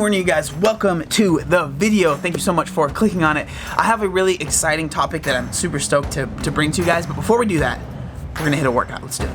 morning, you guys. Welcome to the video. Thank you so much for clicking on it. I have a really exciting topic that I'm super stoked to bring to you guys, but before we do that, we're gonna hit a workout. Let's do it.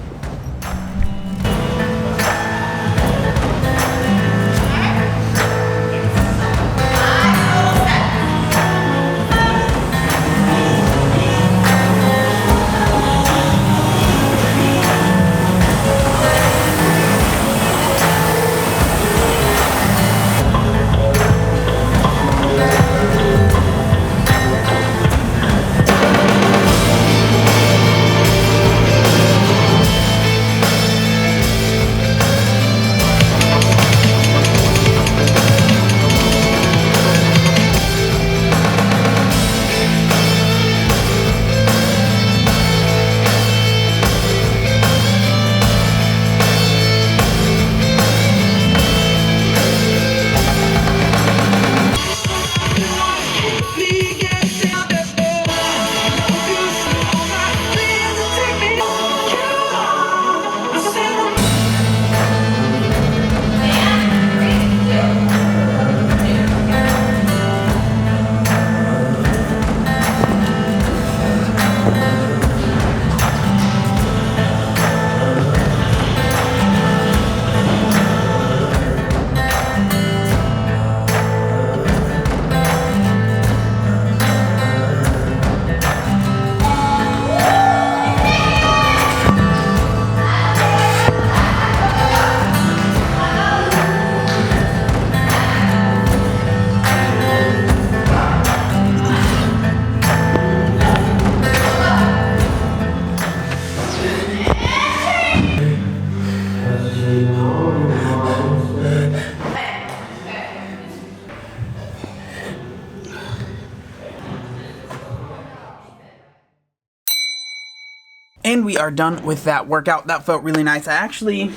And we are done with that workout. That felt really nice. I actually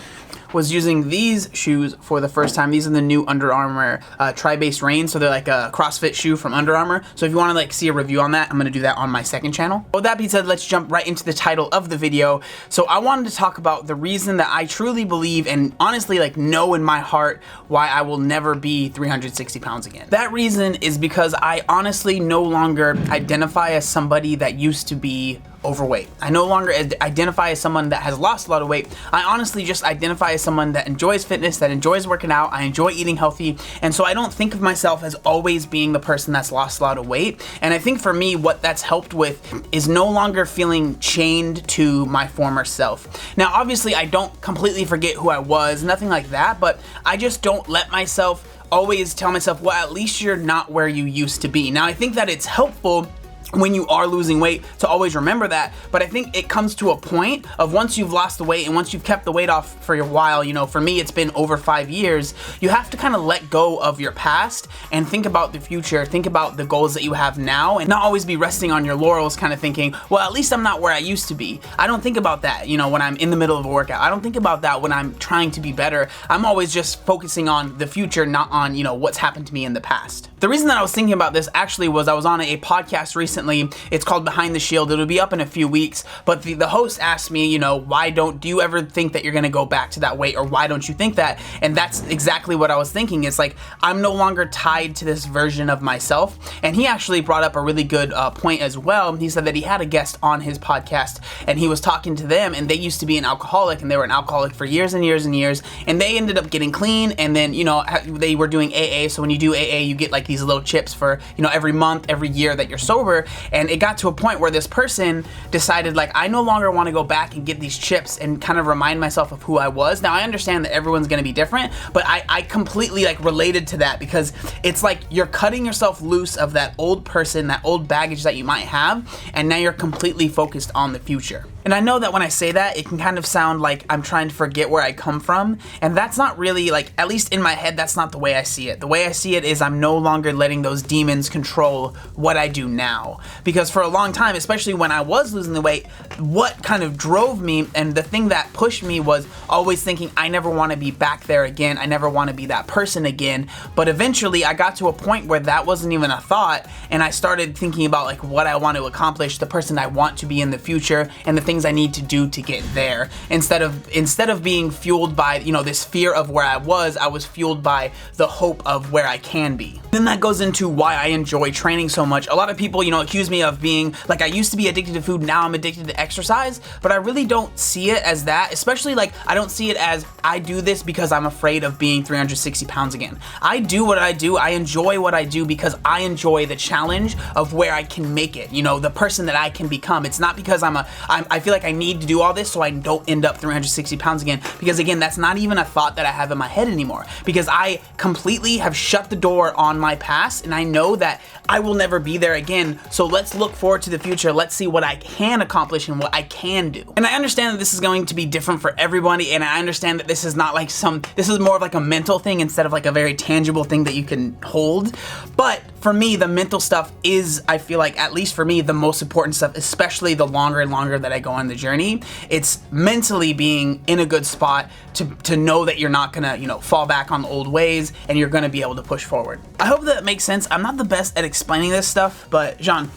was using these shoes for the first time. These are the new Under Armour Tri-Base Rain. So they're like a CrossFit shoe from Under Armour. So if you want to see a review on that, I'm going to do that on my second channel. With that being said, let's jump right into the title of the video. So I wanted to talk about the reason that I truly believe and honestly know in my heart why I will never be 360 pounds again. That reason is because I honestly no longer identify as somebody that used to be overweight. I no longer identify as someone that has lost a lot of weight. I honestly just identify as someone that enjoys fitness, that enjoys working out. I enjoy eating healthy. And so I don't think of myself as always being the person that's lost a lot of weight. And I think for me, what that's helped with is no longer feeling chained to my former self. Now, obviously, I don't completely forget who I was, nothing like that, but I just don't let myself always tell myself, well, at least you're not where you used to be. Now, I think that it's helpful when you are losing weight to always remember that, but I think it comes to a point of once you've lost the weight and once you've kept the weight off for a while, for me it's been over 5 years, you have to kind of let go of your past and think about the future, think about the goals that you have now, and not always be resting on your laurels kind of thinking, well, at least I'm not where I used to be. I don't think about that, when I'm in the middle of a workout. I don't think about that when I'm trying to be better. I'm always just focusing on the future, not on, what's happened to me in the past. The reason that I was thinking about this actually was I was on a podcast recently. It's called Behind the Shield. It'll be up in a few weeks, but the host asked me, why do you ever think that you're gonna go back to that weight, or why don't you think that? And that's exactly what I was thinking. It's like, I'm no longer tied to this version of myself. And he actually brought up a really good point as well. He said that he had a guest on his podcast and he was talking to them, and they used to be an alcoholic, and they were an alcoholic for years and years and years, and they ended up getting clean, and then they were doing AA. So when you do AA, you get like these little chips for every month, every year that you're sober. And it got to a point where this person decided, I no longer want to go back and get these chips and kind of remind myself of who I was. Now, I understand that everyone's going to be different, but I completely related to that, because it's like you're cutting yourself loose of that old person, that old baggage that you might have, and now you're completely focused on the future. And I know that when I say that, it can kind of sound like I'm trying to forget where I come from, and that's not really, at least in my head, that's not the way I see it. The way I see it is I'm no longer letting those demons control what I do now. Because for a long time, especially when I was losing the weight, what kind of drove me and the thing that pushed me was always thinking, I never want to be back there again. I never want to be that person again. But eventually I got to a point where that wasn't even a thought, and I started thinking about what I want to accomplish, the person I want to be in the future, and the things things I need to do to get there, instead of being fueled by, you know, this fear of where I was fueled by the hope of where I can be. Then that goes into why I enjoy training so much. A lot of people, you know, accuse me of being, like, I used to be addicted to food, now I'm addicted to exercise, but I really don't see it as that, especially, like, I don't see it as I do this because I'm afraid of being 360 pounds again. I do what I do, I enjoy what I do because I enjoy the challenge of where I can make it, you know, the person that I can become. It's not because I feel like I need to do all this so I don't end up 360 pounds again, because again, that's not even a thought that I have in my head anymore, because I completely have shut the door on my past, and I know that I will never be there again. So let's look forward to the future. Let's see what I can accomplish and what I can do. And I understand that this is going to be different for everybody, and I understand that this is not like this is more of like a mental thing instead of like a very tangible thing that you can hold. But for me, the mental stuff is, I feel like, at least for me, the most important stuff, especially the longer and longer that I go on the journey. It's mentally being in a good spot to know that you're not gonna, you know, fall back on the old ways, and you're gonna be able to push forward. I hope that makes sense. I'm not the best at explaining this stuff, but Jean's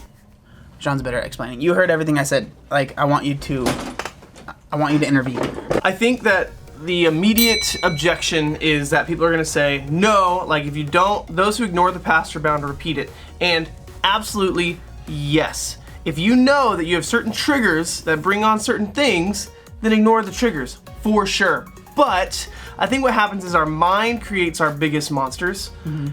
better at explaining. You heard everything I said. Like, I want you to intervene. I think that the immediate objection is that people are going to say, no, like, if you don't, those who ignore the past are bound to repeat it. And absolutely, yes. If you know that you have certain triggers that bring on certain things, then ignore the triggers, for sure. But I think what happens is our mind creates our biggest monsters.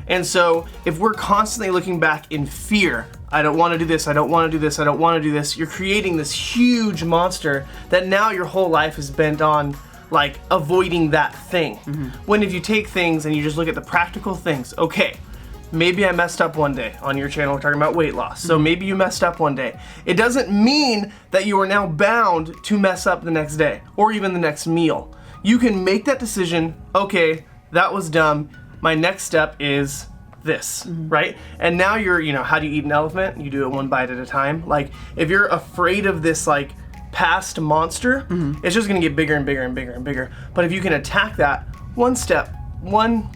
And so if we're constantly looking back in fear, I don't want to do this, I don't want to do this, I don't want to do this, you're creating this huge monster that now your whole life is bent on, like, avoiding that thing. When if you take things and you just look at the practical things, okay, maybe I messed up one day. On your channel, we're talking about weight loss. So maybe you messed up one day. It doesn't mean that you are now bound to mess up the next day or even the next meal. You can make that decision, okay, that was dumb. My next step is this, right? And now you're, you know, how do you eat an elephant? You do it one bite at a time. Like, if you're afraid of this, like, past monster, it's just gonna get bigger and bigger and bigger and bigger. But if you can attack that one step, one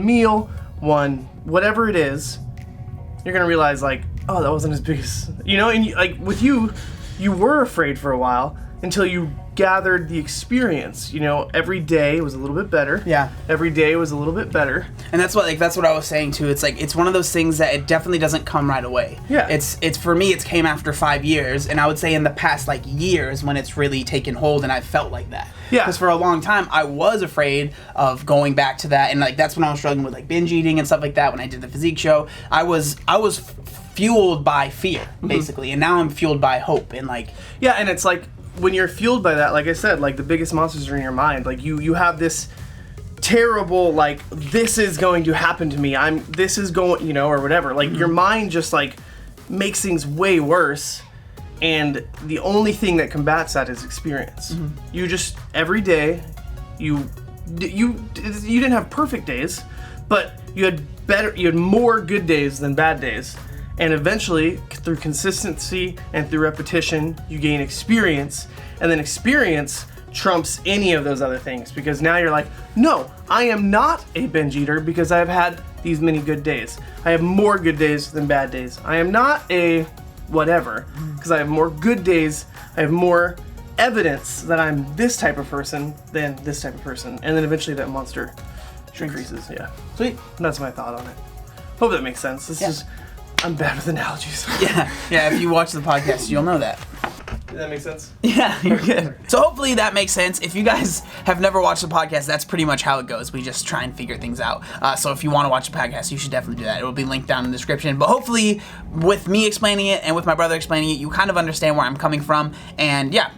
meal, whatever it is, you're gonna realize, like, oh, that wasn't as big as, you know, and like with you were afraid for a while until you gathered the experience. You know, every day was a little bit better. Yeah. Every day was a little bit better. And that's what I was saying too. It's like, it's one of those things that it definitely doesn't come right away. Yeah. It's for me, it's came after 5 years, and I would say in the past, like, years when it's really taken hold, and I felt like that. Yeah. Because for a long time I was afraid of going back to that, and like that's when I was struggling with like binge eating and stuff like that. When I did the physique show, I was fueled by fear basically, and now I'm fueled by hope and like. Yeah, and it's like, when you're fueled by that, like I said, like, the biggest monsters are in your mind. Like, you have this terrible, like, this is going to happen to me, this is going, you know, or whatever. Like, your mind just, like, makes things way worse, and the only thing that combats that is experience. You just, every day, you didn't have perfect days, but you had more good days than bad days. And eventually, through consistency and through repetition, you gain experience, and then experience trumps any of those other things, because now you're like, no, I am not a binge eater because I've had these many good days. I have more good days than bad days. I am not a whatever because I have more good days. I have more evidence that I'm this type of person than this type of person. And then eventually that monster increases. Yeah. Sweet. And that's my thought on it. Hope that makes sense. I'm bad with analogies. Yeah, if you watch the podcast, you'll know that. Did that make sense? Yeah, you're good. So hopefully that makes sense. If you guys have never watched the podcast, that's pretty much how it goes. We just try and figure things out. So if you want to watch the podcast, you should definitely do that. It will be linked down in the description. But hopefully, with me explaining it and with my brother explaining it, you kind of understand where I'm coming from. And yeah,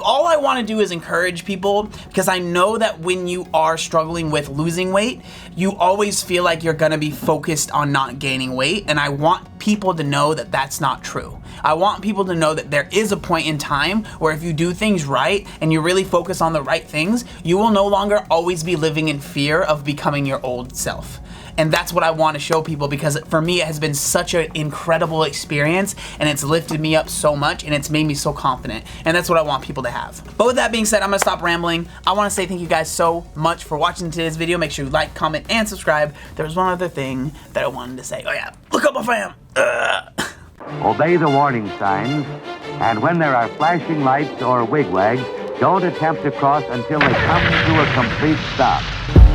all I want to do is encourage people, because I know that when you are struggling with losing weight, you always feel like you're going to be focused on not gaining weight. And I want people to know that that's not true. I want people to know that there is a point in time where if you do things right and you really focus on the right things, you will no longer always be living in fear of becoming your old self. And that's what I want to show people, because for me it has been such an incredible experience, and it's lifted me up so much, and it's made me so confident, and that's what I want people to have. But with that being said, I'm gonna stop rambling. I want to say thank you guys so much for watching today's video. Make sure you like, comment, and subscribe. There was one other thing that I wanted to say. Oh yeah, look up my fam. Obey the warning signs And when there are flashing lights or wigwags, don't attempt to cross until they come to a complete stop.